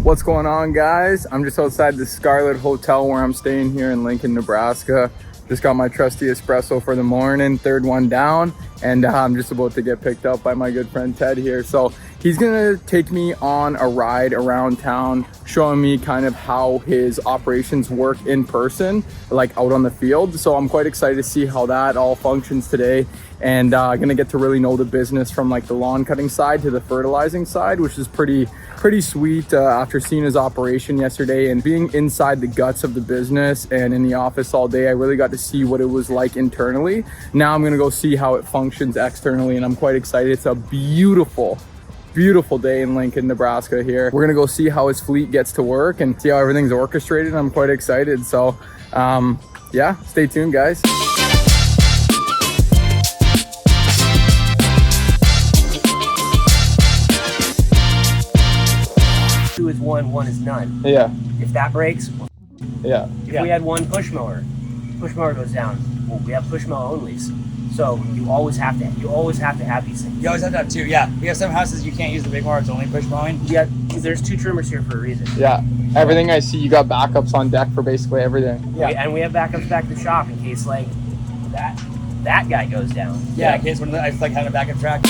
What's going on, guys? I'm just outside the Scarlet Hotel where I'm staying here in Lincoln, Nebraska. Just got my trusty espresso for the morning, third one down, and I'm just about to get picked up by my good friend Ted here. So he's gonna take me on a ride around town, showing me kind of how his operations work in person, like out on the field. So I'm quite excited to see how that all functions today, and gonna get to really know the business from like the lawn cutting side to the fertilizing side, which is pretty sweet after seeing his operation yesterday and being inside the guts of the business and in the office all day. I really got to see what it was like internally. Now I'm gonna go see how it functions externally, and I'm quite excited. It's a beautiful day in Lincoln, Nebraska here. We're gonna go see how his fleet gets to work and see how everything's orchestrated. I'm quite excited. So yeah, stay tuned, guys. Two is one is none. Yeah. If that breaks, Yeah. if we had one push mower goes down. Well, we have push mower onlys. So you always have to have these things. You always have to have two, yeah. We have some houses you can't use the big mower, it's only push mowing. Yeah, there's two trimmers here for a reason. Yeah. Everything I see, you got backups on deck for basically everything. Yeah. And we have backups back to the shop in case like that guy goes down. Yeah, in case I just like having a backup track.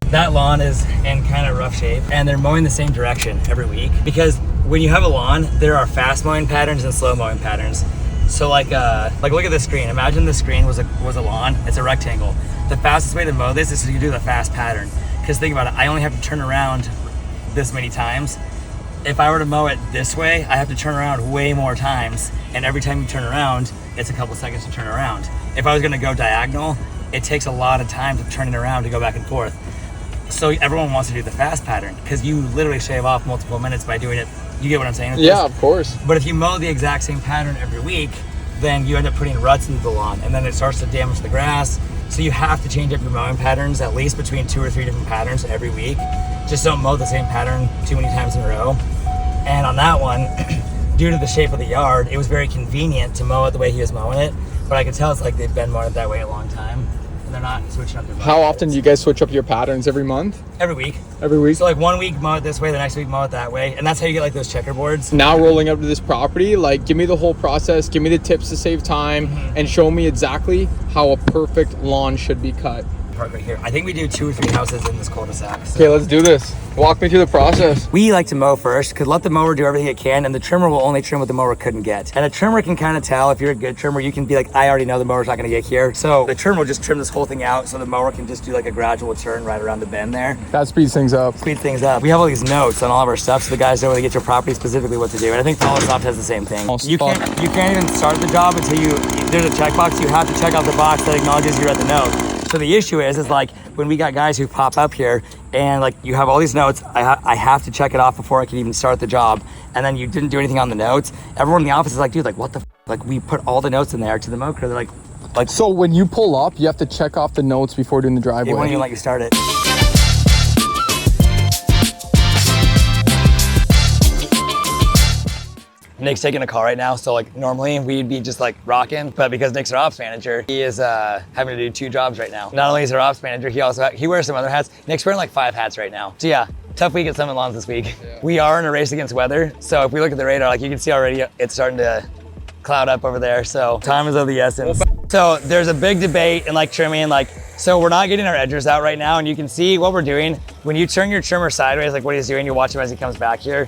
That lawn is in kind of rough shape, and they're mowing the same direction every week, because when you have a lawn, there are fast mowing patterns and slow mowing patterns. So like look at the screen. Imagine the screen was a lawn. It's a rectangle. The fastest way to mow this is to do the fast pattern. Because think about it, I only have to turn around this many times. If I were to mow it this way, I have to turn around way more times, and every time you turn around, it's a couple seconds to turn around. If I was gonna go diagonal, it takes a lot of time to turn it around to go back and forth. So everyone wants to do the fast pattern because you literally shave off multiple minutes by doing it. You get what I'm saying? Yeah, of course. But if you mow the exact same pattern every week, then you end up putting ruts into the lawn, and then it starts to damage the grass. So you have to change up your mowing patterns at least between 2 or 3 different patterns every week. Just don't mow the same pattern too many times in a row. And on that one, due to the shape of the yard, it was very convenient to mow it the way he was mowing it. But I could tell it's like they've been mowing it that way a long time, and they're not switching up their mowing How often patterns. do you guys switch up your patterns? Every month? Every week. Every week? So like 1 week mow it this way, the next week mow it that way, and that's how you get like those checkerboards. Now rolling up to this property, like give me the whole process, give me the tips to save time, and show me exactly how a perfect lawn should be cut. Park right here. I think we do 2 or 3 houses in this cul-de-sac. So. Okay, let's do this. Walk me through the process. We like to mow first, because let the mower do everything it can, and the trimmer will only trim what the mower couldn't get. And a trimmer can kind of tell, if you're a good trimmer, you can be like, I already know the mower's not gonna get here. So the trimmer will just trim this whole thing out, so the mower can just do like a gradual turn right around the bend there. That speeds things up. Speed things up. We have all these notes on all of our stuff, so the guys know when they get your property specifically what to do. And I think Follosoft has the same thing. You can't even start the job until there's a checkbox. You have to check off the box that acknowledges you read the note. So the issue is like when we got guys who pop up here and like you have all these notes, I have to check it off before I can even start the job. And then you didn't do anything on the notes. Everyone in the office is like, dude, like what the like we put all the notes in there to the mow crew. They're like. So when you pull up, you have to check off the notes before doing the driveway. They won't even let you start it. Nick's taking a call right now, so like normally we'd be just like rocking, but because Nick's our ops manager, he is having to do 2 jobs right now. Not only is our ops manager, he wears some other hats. Nick's wearing like 5 hats right now. So yeah, tough week at Summit Lawns this week. Yeah. We are in a race against weather, so if we look at the radar, like you can see already, it's starting to cloud up over there, so time is of the essence. So there's a big debate in like trimming, so we're not getting our edgers out right now, and you can see what we're doing. When you turn your trimmer sideways, like what he's doing, you watch him as he comes back here.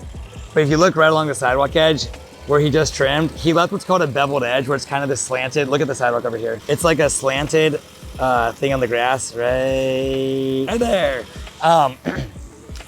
But if you look right along the sidewalk edge, where he just trimmed, he left what's called a beveled edge, where it's kind of this slanted, look at the sidewalk over here. It's like a slanted thing on the grass, right there.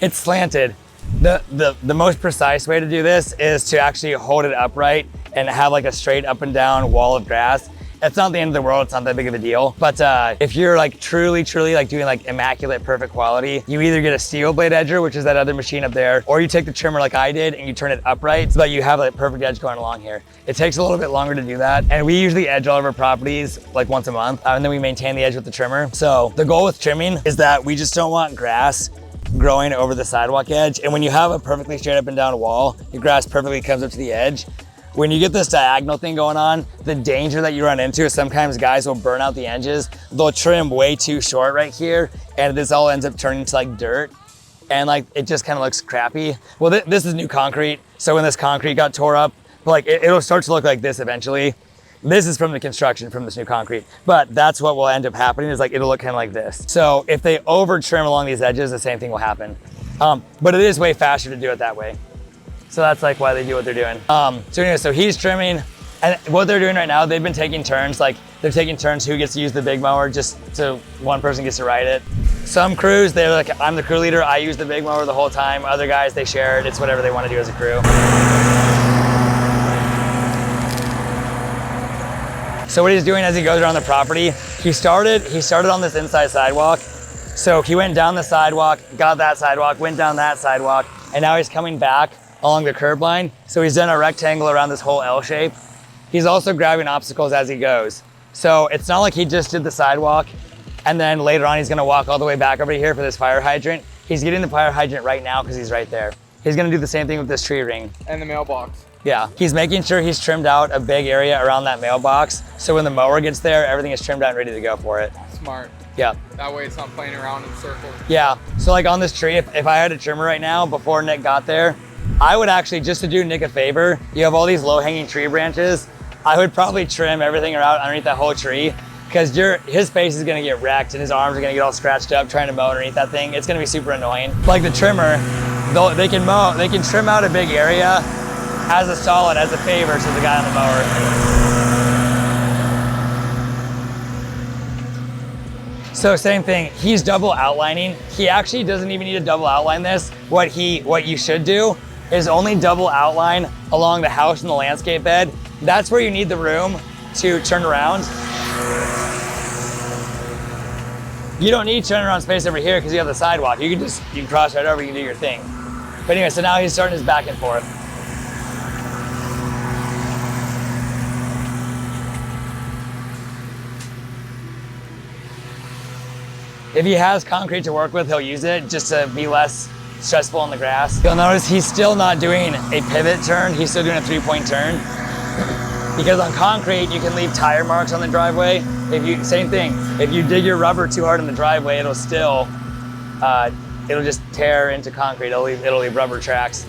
It's slanted. The most precise way to do this is to actually hold it upright and have like a straight up and down wall of grass. It's not the end of the world, it's not that big of a deal. But if you're like truly like doing like immaculate, perfect quality, you either get a steel blade edger, which is that other machine up there, or you take the trimmer like I did and you turn it upright so that you have a perfect edge going along here. It takes a little bit longer to do that. And we usually edge all of our properties like once a month, and then we maintain the edge with the trimmer. So the goal with trimming is that we just don't want grass growing over the sidewalk edge. And when you have a perfectly straight up and down wall, your grass perfectly comes up to the edge. When you get this diagonal thing going on, the danger that you run into is sometimes guys will burn out the edges. They'll trim way too short right here, and this all ends up turning to like dirt. and like it just kind of looks crappy. Well, this is new concrete, so when this concrete got tore up, like it'll start to look like this eventually. This is from the construction, from this new concrete, but that's what will end up happening is like it'll look kind of like this. So if they over trim along these edges, the same thing will happen. But it is way faster to do it that way. So that's like why they do what they're doing. So anyway, so he's trimming, and what they're doing right now, they've been taking turns, like they're taking turns who gets to use the big mower, just so one person gets to ride it. Some crews, they're like, I'm the crew leader, I use the big mower the whole time. Other guys, they share it. It's whatever they want to do as a crew. So what he's doing as he goes around the property, he started on this inside sidewalk. So he went down the sidewalk, got that sidewalk, went down that sidewalk, and now he's coming back along the curb line. So he's done a rectangle around this whole L shape. He's also grabbing obstacles as he goes. So it's not like he just did the sidewalk and then later on he's gonna walk all the way back over here for this fire hydrant. He's getting the fire hydrant right now because he's right there. He's gonna do the same thing with this tree ring. And the mailbox. Yeah, he's making sure he's trimmed out a big area around that mailbox. So when the mower gets there, everything is trimmed out and ready to go for it. Smart. Yeah. That way it's not playing around in circles. Yeah, so like on this tree, if I had a trimmer right now before Nick got there, I would actually, just to do Nick a favor, you have all these low hanging tree branches, I would probably trim everything around underneath that whole tree because his face is gonna get wrecked and his arms are gonna get all scratched up trying to mow underneath that thing. It's gonna be super annoying. Like the trimmer, they can trim out a big area as a solid, as a favor to the guy on the mower. So same thing, he's double outlining. He actually doesn't even need to double outline this. What you should do is only double outline along the house and the landscape bed. That's where you need the room to turn around. You don't need turnaround space over here because you have the sidewalk. You can cross right over, you can do your thing. But anyway, so now he's starting his back and forth. If he has concrete to work with, he'll use it just to be less stressful on the grass. You'll notice he's still not doing a pivot turn. He's still doing a 3-point turn. Because on concrete, you can leave tire marks on the driveway. Same thing, if you dig your rubber too hard in the driveway, it'll just tear into concrete. It'll leave rubber tracks.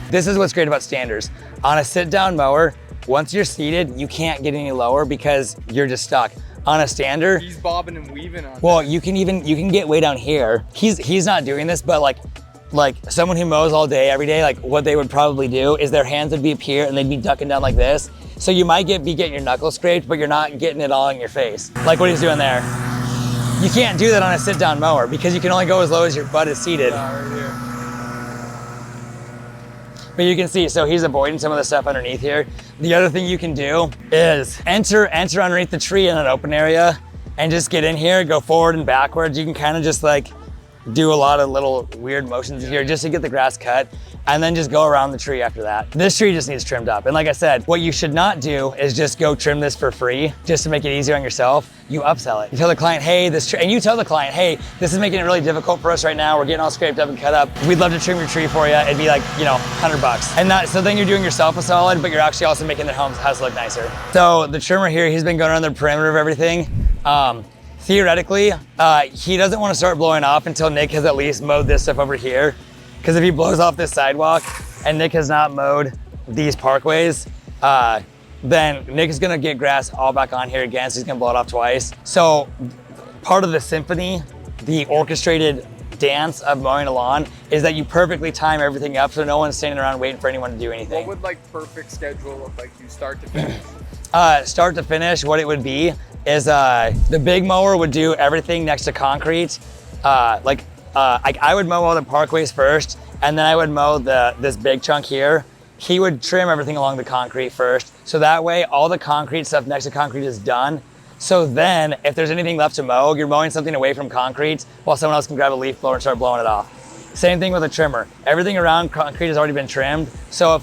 This is what's great about standers. On a sit-down mower, once you're seated, you can't get any lower because you're just stuck. On a stander, he's bobbing and weaving on. Well, you can get way down here. He's not doing this, but like someone who mows all day, every day, like what they would probably do is their hands would be up here and they'd be ducking down like this. So you might be getting your knuckles scraped, but you're not getting it all in your face. Like what he's doing there. You can't do that on a sit-down mower because you can only go as low as your butt is seated. Right here. But you can see, so he's avoiding some of the stuff underneath here. The other thing you can do is enter underneath the tree in an open area and just get in here, go forward and backwards. You can kind of just like do a lot of little weird motions here just to get the grass cut and then just go around the tree after that. This tree just needs trimmed up. And like I said, what you should not do is just go trim this for free just to make it easier on yourself. You upsell it. You tell the client, hey, and you tell the client, hey, this is making it really difficult for us right now. We're getting all scraped up and cut up. We'd love to trim your tree for you. It'd be like, $100. And so then you're doing yourself a solid, but you're actually also making their house look nicer. So the trimmer here, he's been going around the perimeter of everything. Theoretically, he doesn't want to start blowing off until Nick has at least mowed this stuff over here. Because if he blows off this sidewalk and Nick has not mowed these parkways, then Nick is gonna get grass all back on here again, so he's gonna blow it off twice. So part of the symphony, the orchestrated dance of mowing a lawn, is that you perfectly time everything up so no one's standing around waiting for anyone to do anything. What would like perfect schedule look like, you start to finish? Start to finish, what it would be is the big mower would do everything next to concrete. I would mow all the parkways first, and then I would mow this big chunk here. He would trim everything along the concrete first. So that way, all the concrete stuff next to concrete is done. So then, if there's anything left to mow, you're mowing something away from concrete while someone else can grab a leaf blower and start blowing it off. Same thing with a trimmer. Everything around concrete has already been trimmed. So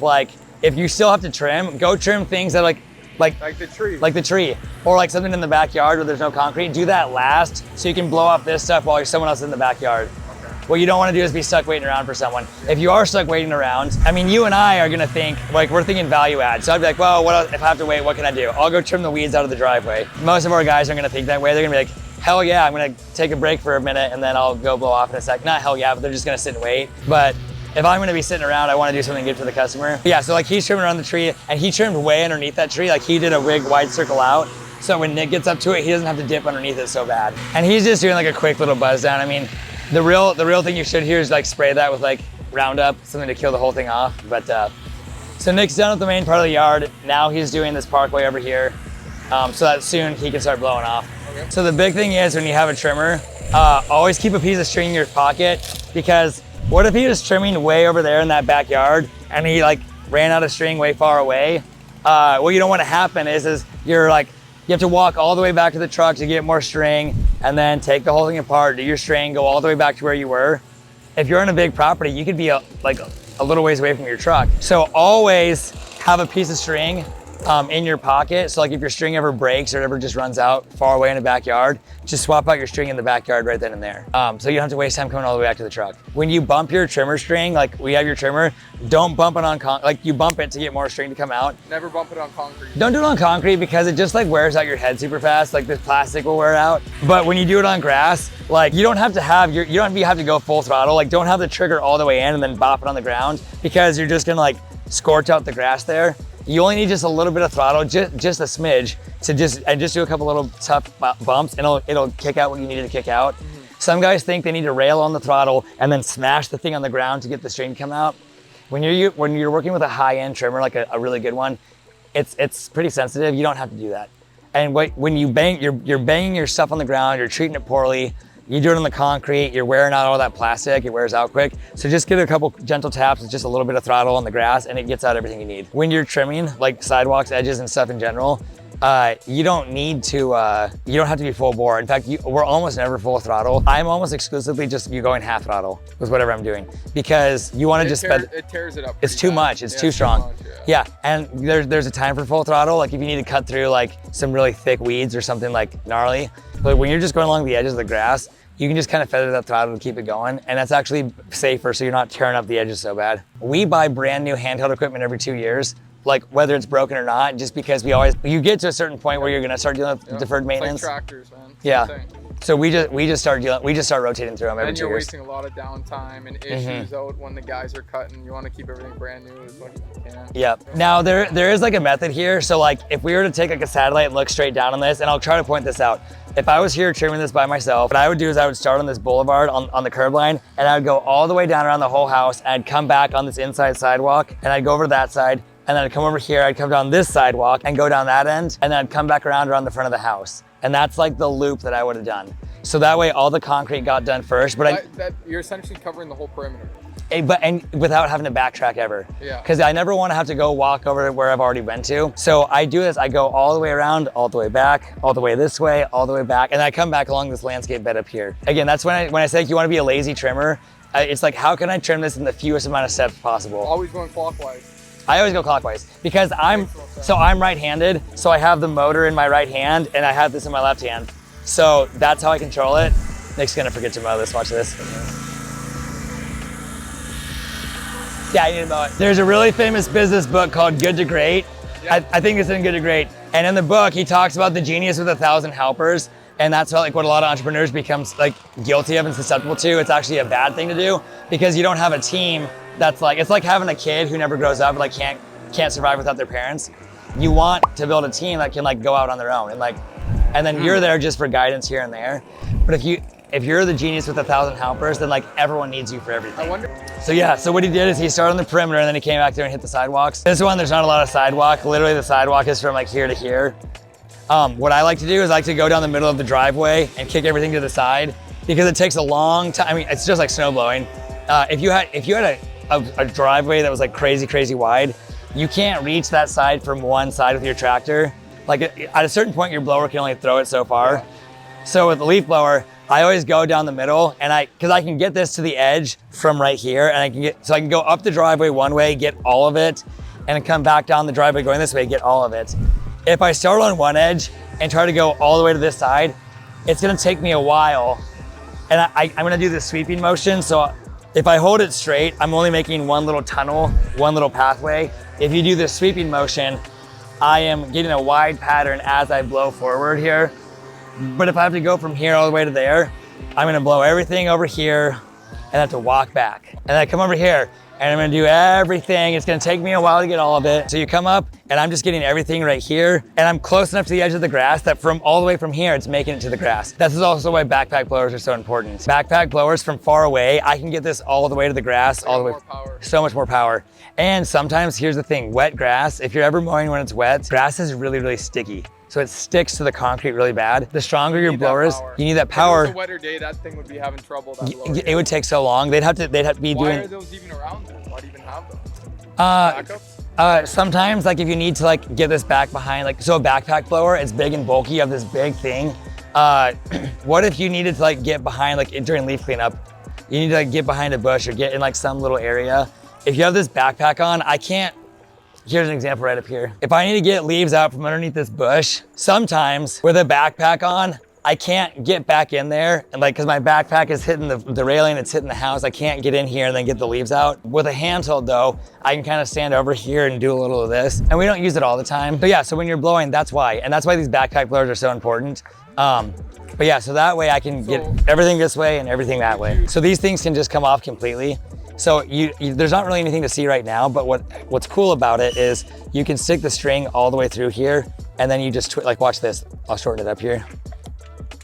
if you still have to trim, go trim things that like the tree. Like the tree. Or like something in the backyard where there's no concrete. Do that last so you can blow off this stuff while someone else is in the backyard. Okay. What you don't want to do is be stuck waiting around for someone. If you are stuck waiting around, I mean, you and I are gonna think, like we're thinking value add. So I'd be like, well, what else, if I have to wait, what can I do? I'll go trim the weeds out of the driveway. Most of our guys are gonna think that way. They're gonna be like, hell yeah, I'm gonna take a break for a minute and then I'll go blow off in a sec. Not hell yeah, but they're just gonna sit and wait. But if I'm gonna be sitting around, I wanna do something good for the customer. Yeah, so like he's trimming around the tree and he trimmed way underneath that tree. Like he did a big wide circle out. So when Nick gets up to it, he doesn't have to dip underneath it so bad. And he's just doing like a quick little buzz down. I mean, the real thing you should hear is like spray that with like Roundup, something to kill the whole thing off. But so Nick's done with the main part of the yard. Now he's doing this parkway over here. So that soon he can start blowing off. Okay. So the big thing is when you have a trimmer, always keep a piece of string in your pocket, because what if he was trimming way over there in that backyard and he like ran out of string way far away? What you don't want to happen is you're like, you have to walk all the way back to the truck to get more string and then take the whole thing apart, do your string, go all the way back to where you were. If you're on a big property, you could be a little ways away from your truck. So always have a piece of string in your pocket. So like if your string ever breaks or ever just runs out far away in the backyard, just swap out your string in the backyard right then and there. So you don't have to waste time coming all the way back to the truck. When you bump your trimmer string, like we have your trimmer, don't bump it on like you bump it to get more string to come out. Never bump it on concrete. Don't do it on concrete because it just like wears out your head super fast. Like the plastic will wear out. But when you do it on grass, like you don't have to have to go full throttle. Like don't have the trigger all the way in and then bop it on the ground, because you're just gonna like scorch out the grass there. You only need just a little bit of throttle, just a smidge, to just do a couple little tough bumps, and it'll kick out what you need it to kick out. Mm-hmm. Some guys think they need to rail on the throttle and then smash the thing on the ground to get the string to come out. When you're working with a high-end trimmer, like a really good one, it's pretty sensitive. You don't have to do that. And when you bang, you're banging your stuff on the ground, you're treating it poorly. You do it on the concrete, you're wearing out all that plastic, it wears out quick. So just get a couple gentle taps with just a little bit of throttle on the grass and it gets out everything you need. When you're trimming, like sidewalks, edges and stuff in general, you don't have to be full bore. In fact, we're almost never full throttle. I'm almost exclusively just you going half throttle with whatever I'm doing, because you want to it tears it up. It's too much, it's too strong. Yeah, and there's a time for full throttle. Like if you need to cut through like some really thick weeds or something like gnarly, but when you're just going along the edges of the grass, you can just kind of feather that throttle to keep it going. And that's actually safer, so you're not tearing up the edges so bad. We buy brand new handheld equipment every 2 years, like whether it's broken or not, just because you get to a certain point where you're gonna start dealing with deferred maintenance. It's like tractors, man. Yeah. So we just start rotating through them every 2 years. And you're wasting a lot of downtime and issues out when the guys are cutting. You want to keep everything brand new as much as you can. Yep. Now there is like a method here. So like if we were to take like a satellite and look straight down on this, and I'll try to point this out. If I was here trimming this by myself, what I would do is I would start on this boulevard on the curb line, and I would go all the way down around the whole house, and I'd come back on this inside sidewalk, and I'd go over to that side, and then I'd come over here, I'd come down this sidewalk and go down that end, and then I'd come back around the front of the house. And that's like the loop that I would have done. So that way all the concrete got done first, but you're essentially covering the whole perimeter. And without having to backtrack ever. Yeah. Because I never want to have to go walk over where I've already been to. So I do this, I go all the way around, all the way back, all the way this way, all the way back, and I come back along this landscape bed up here. Again, that's when I say you want to be a lazy trimmer, it's like, how can I trim this in the fewest amount of steps possible? Always going clockwise. I always go clockwise because I'm right-handed, so I have the motor in my right hand and I have this in my left hand. So that's how I control it. Nick's gonna forget to mow this, watch this. Yeah, you need to mow it. There's a really famous business book called Good to Great. Yeah. I think it's in Good to Great. And in the book, he talks about the genius with 1,000 helpers. And that's what a lot of entrepreneurs becomes like guilty of and susceptible to. It's actually a bad thing to do because you don't have a team that's like, it's like having a kid who never grows up, like can't survive without their parents. You want to build a team that can like go out on their own and then you're there just for guidance here and there. But if you're the genius with 1,000 helpers, then like everyone needs you for everything. So what he did is he started on the perimeter and then he came back there and hit the sidewalks. This one, there's not a lot of sidewalk. Literally the sidewalk is from like here to here. What I like to do is I like to go down the middle of the driveway and kick everything to the side because it takes a long time. I mean, it's just like snow blowing. If you had a driveway that was like crazy wide, you can't reach that side from one side with your tractor. Like at a certain point, your blower can only throw it so far. Yeah. So with the leaf blower, I always go down the middle and because I can get this to the edge from right here and I can go up the driveway one way, get all of it, and then come back down the driveway going this way, get all of it. If I start on one edge and try to go all the way to this side, it's gonna take me a while. And I'm gonna do the sweeping motion. So if I hold it straight, I'm only making one little tunnel, one little pathway. If you do the sweeping motion, I am getting a wide pattern as I blow forward here. But if I have to go from here all the way to there, I'm gonna blow everything over here and have to walk back. And then I come over here and I'm gonna do everything. It's gonna take me a while to get all of it. So you come up and I'm just getting everything right here, and I'm close enough to the edge of the grass that from all the way from here, it's making it to the grass. This is also why backpack blowers are so important. Backpack blowers from far away, I can get this all the way to the grass, all the way, more power. so much more power. And sometimes, here's the thing, wet grass, if you're ever mowing when it's wet, grass is really, really sticky. So it sticks to the concrete really bad. The stronger your blowers, you need that power. If it was a wetter day, that thing would be having trouble. That blower. It would take so long. They'd have to be Why doing. are those even around then? Why do you even have them? Backups? Sometimes, like if you need to like get this back behind, like so a backpack blower, it's big and bulky, you have this big thing. What if you needed to like get behind, like during leaf cleanup, you need to like get behind a bush or get in like some little area. If you have this backpack on, I can't. Here's an example right up here. If I need to get leaves out from underneath this bush, sometimes with a backpack on, I can't get back in there, and like, cause my backpack is hitting the railing, it's hitting the house, I can't get in here and then get the leaves out. With a handheld though, I can kind of stand over here and do a little of this, and we don't use it all the time. But yeah, so when you're blowing, that's why. And that's why these backpack blowers are so important. But yeah, so that way I can get everything this way and everything that way. So these things can just come off completely. So there's not really anything to see right now, but what's cool about it is you can stick the string all the way through here, and then you just, like watch this, I'll shorten it up here.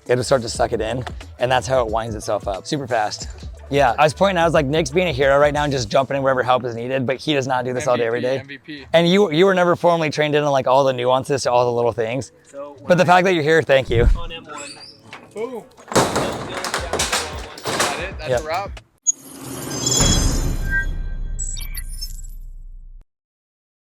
It'll start to suck it in, and that's how it winds itself up, super fast. Yeah, I was pointing out, I was like, Nick's being a hero right now and just jumping in wherever help is needed, but he does not do this all day, every day. MVP. And you were never formally trained in on like all the nuances to all the little things. So But the fact that you're here, thank you. on M1, Boom. Is that it? That's Yep. a wrap?